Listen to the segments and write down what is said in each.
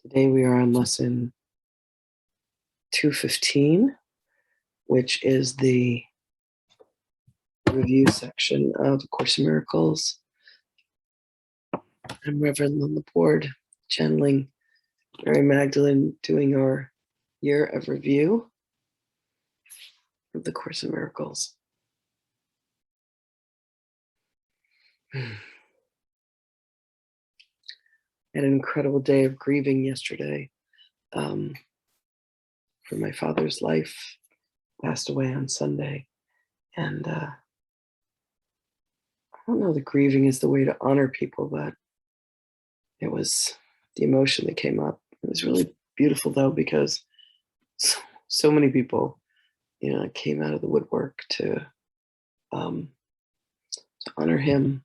Today we are on lesson 215, which is the review section of A Course in Miracles. I'm Reverend Lynn LaBorde, channeling Mary Magdalene, doing our year of review of the Course in Miracles. Had an incredible day of grieving yesterday for my father's life. Passed away on Sunday. And I don't know that grieving is the way to honor people, but it was the emotion that came up. It was really beautiful, though, because so many people, came out of the woodwork to honor him,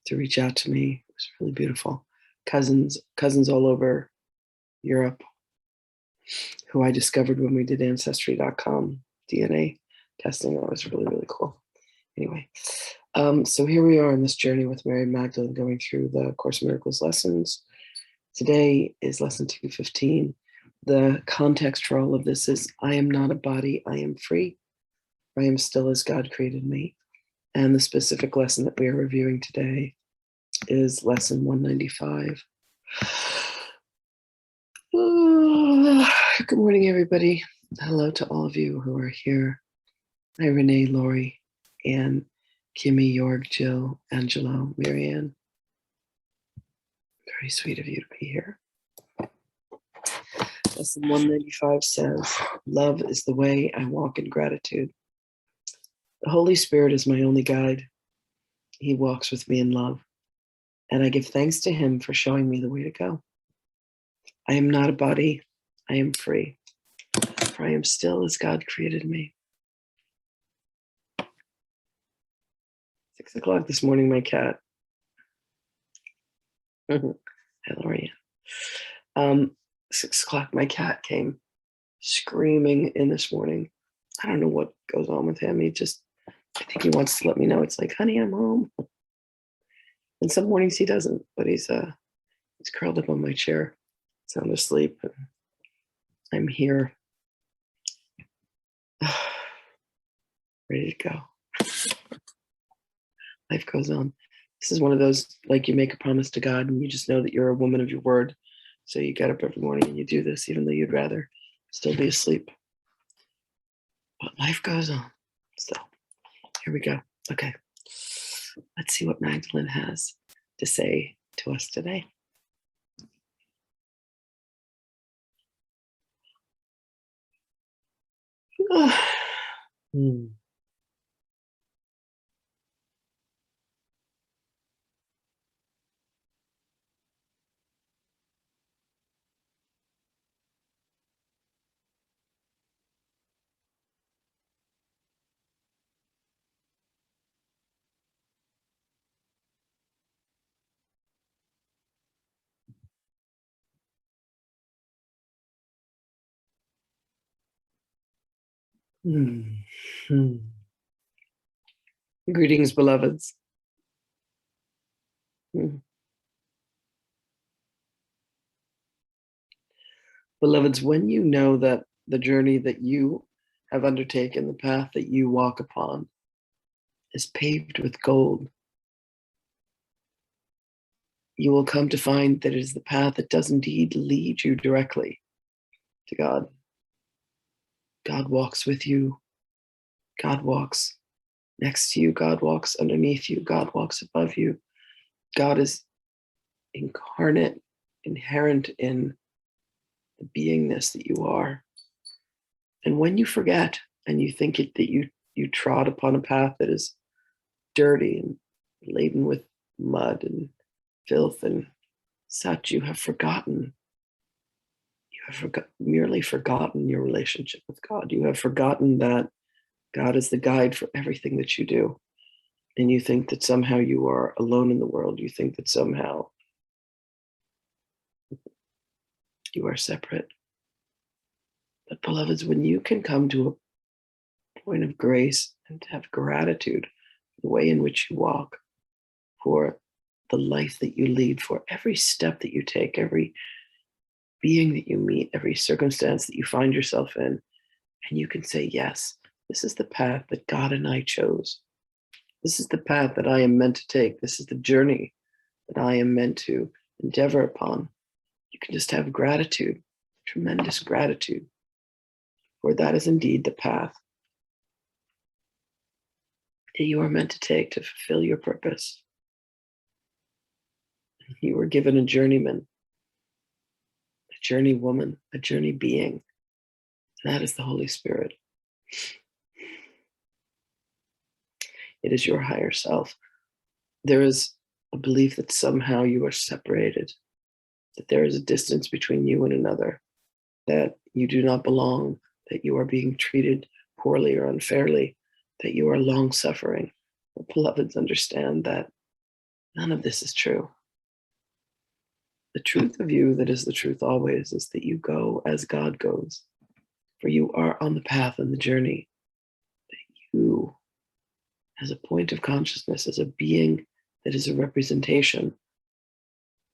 to reach out to me. It was really beautiful. Cousins all over Europe, who I discovered when we did Ancestry.com DNA testing. That was really, really cool. Anyway, so here we are on this journey with Mary Magdalene, going through the Course in Miracles lessons. Today is lesson 215. The context for all of this is, I am not a body, I am free. I am still as God created me. And the specific lesson that we are reviewing today is lesson 195. Good morning, everybody. Hello to all of you who are here. Hi, Renee, Lori, Anne, Kimmy, York, Jill, Angelo, Marianne. Very sweet of you to be here. Lesson 195 says, love is the way I walk in gratitude. The Holy Spirit is my only guide. He walks with me in love, and I give thanks to him for showing me the way to go. I am not a body, I am free, for I am still as God created me. 6 o'clock this morning, my cat. Hello, Ariane. 6 o'clock, my cat came screaming in this morning. I don't know what goes on with him. I think he wants to let me know. It's like, honey, I'm home. And some mornings he doesn't, but he's curled up on my chair, sound asleep. And I'm here, ready to go. Life goes on. This is one of those, like, you make a promise to God and you just know that you're a woman of your word. So you get up every morning and you do this, even though you'd rather still be asleep. But life goes on. So here we go. Okay. Let's see what Magdalene has to say to us today. Greetings, beloveds. Beloveds, when you know that the journey that you have undertaken, the path that you walk upon, is paved with gold, you will come to find that it is the path that does indeed lead you directly to God. God walks with you. God walks next to you. God walks underneath you. God walks above you. God is incarnate, inherent in the beingness that you are. And when you forget and you think that you trod upon a path that is dirty and laden with mud and filth and such, you have forgotten. You have merely forgotten your relationship with God. You have forgotten that God is the guide for everything that you do. And you think that somehow you are alone in the world. You think that somehow you are separate. But beloveds, when you can come to a point of grace and to have gratitude for the way in which you walk, for the life that you lead, for every step that you take, every being that you meet, every circumstance that you find yourself in, and you can say, yes, this is the path that God and I chose. This is the path that I am meant to take. This is the journey that I am meant to endeavor upon. You can just have gratitude, tremendous gratitude, for that is indeed the path that you are meant to take to fulfill your purpose. You were given a journeyman, a journey woman, a journey being. And that is the Holy Spirit. It is your higher self. There is a belief that somehow you are separated, that there is a distance between you and another, that you do not belong, that you are being treated poorly or unfairly, that you are long suffering. But beloveds, understand that none of this is true. The truth of you that is the truth always is that you go as God goes, for you are on the path and the journey, that you, as a point of consciousness, as a being that is a representation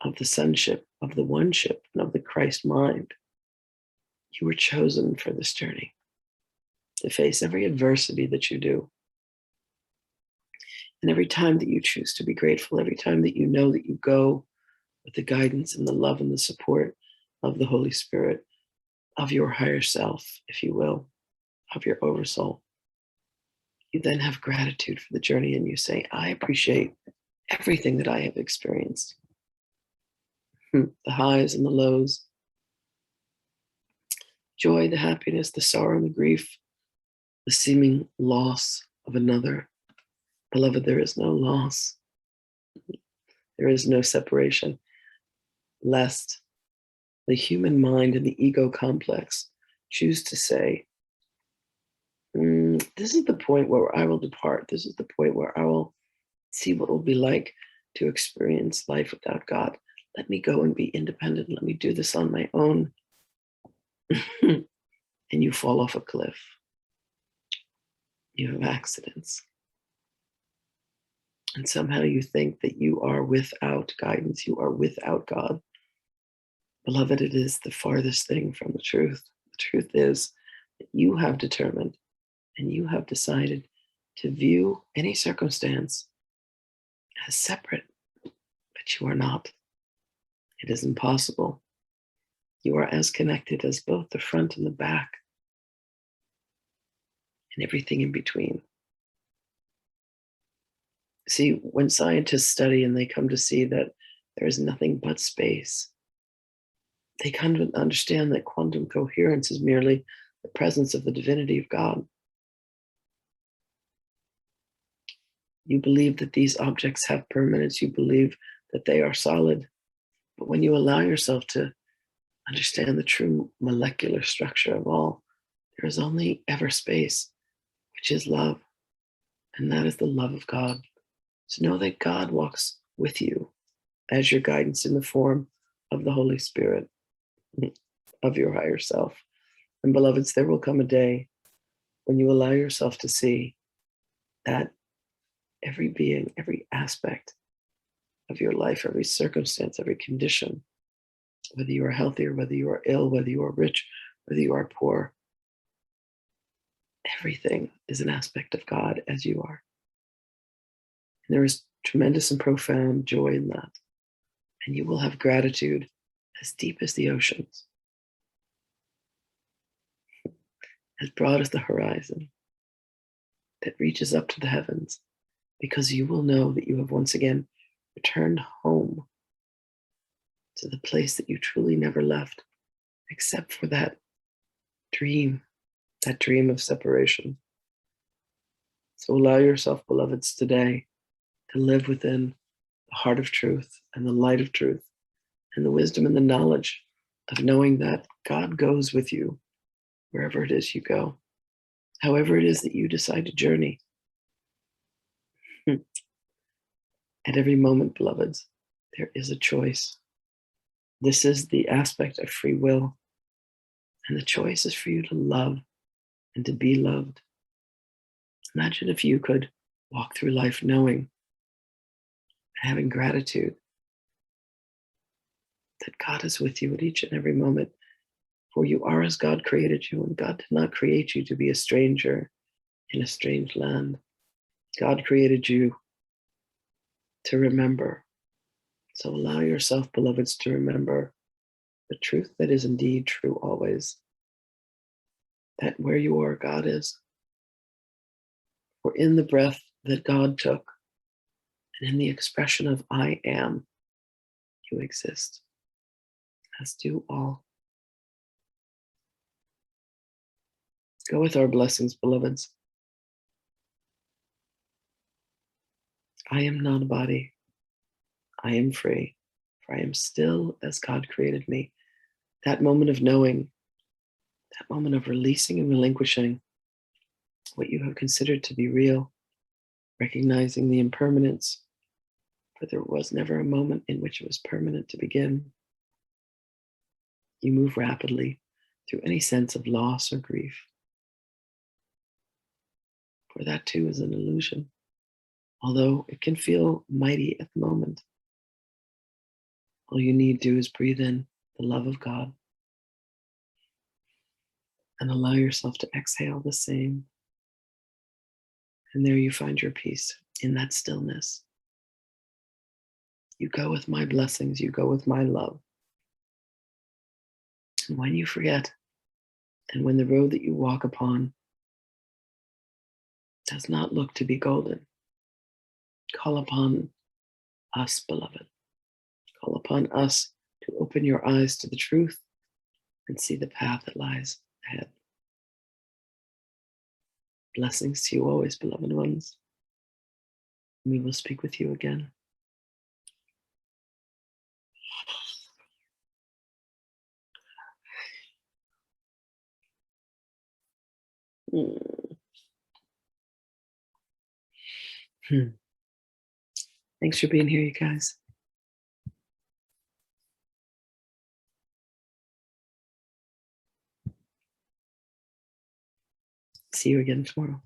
of the sonship, of the oneship, and of the Christ mind, you were chosen for this journey to face every adversity that you do. And every time that you choose to be grateful, every time that you know that you go with the guidance and the love and the support of the Holy Spirit, of your higher self, if you will, of your oversoul, you then have gratitude for the journey and you say, I appreciate everything that I have experienced. The highs and the lows, joy, the happiness, the sorrow and the grief, the seeming loss of another. Beloved, there is no loss. There is no separation, lest the human mind and the ego complex choose to say, this is the point where I will depart. This is the point where I will see what it will be like to experience life without God. Let me go and be independent. Let me do this on my own. And you fall off a cliff. You have accidents. And somehow you think that you are without guidance. You are without God. Beloved, it is the farthest thing from the truth. The truth is that you have determined and you have decided to view any circumstance as separate, but you are not. It is impossible. You are as connected as both the front and the back and everything in between. See, when scientists study and they come to see that there is nothing but space, they come to understand that quantum coherence is merely the presence of the divinity of God. You believe that these objects have permanence. You believe that they are solid. But when you allow yourself to understand the true molecular structure of all, there is only ever space, which is love. And that is the love of God. So know that God walks with you as your guidance in the form of the Holy Spirit, of your higher self. And beloveds, there will come a day when you allow yourself to see that every being, every aspect of your life, every circumstance, every condition, whether you are healthy or whether you are ill, whether you are rich, whether you are poor, everything is an aspect of God as you are. And there is tremendous and profound joy in that. And you will have gratitude as deep as the oceans, as broad as the horizon, that reaches up to the heavens, because you will know that you have once again returned home to the place that you truly never left, except for that dream of separation. So allow yourself, beloveds, today to live within the heart of truth and the light of truth and the wisdom and the knowledge of knowing that God goes with you wherever it is you go, however it is that you decide to journey. At every moment, beloveds, there is a choice. This is the aspect of free will. And the choice is for you to love and to be loved. Imagine if you could walk through life knowing, having gratitude, that God is with you at each and every moment, for you are as God created you, and God did not create you to be a stranger in a strange land. God created you to remember. So allow yourself, beloveds, to remember the truth that is indeed true always, that where you are, God is. For in the breath that God took, and in the expression of I am, you exist, as do all. Go with our blessings, beloveds. I am not a body. I am free, for I am still as God created me. That moment of knowing, that moment of releasing and relinquishing what you have considered to be real, recognizing the impermanence, for there was never a moment in which it was permanent to begin. You move rapidly through any sense of loss or grief, for that too is an illusion, although it can feel mighty at the moment. All you need to do is breathe in the love of God and allow yourself to exhale the same. And there you find your peace in that stillness. You go with my blessings, you go with my love. And when you forget, and when the road that you walk upon does not look to be golden, call upon us, beloved. Call upon us to open your eyes to the truth and see the path that lies ahead. Blessings to you always, beloved ones. We will speak with you again. Thanks for being here, you guys. See you again tomorrow.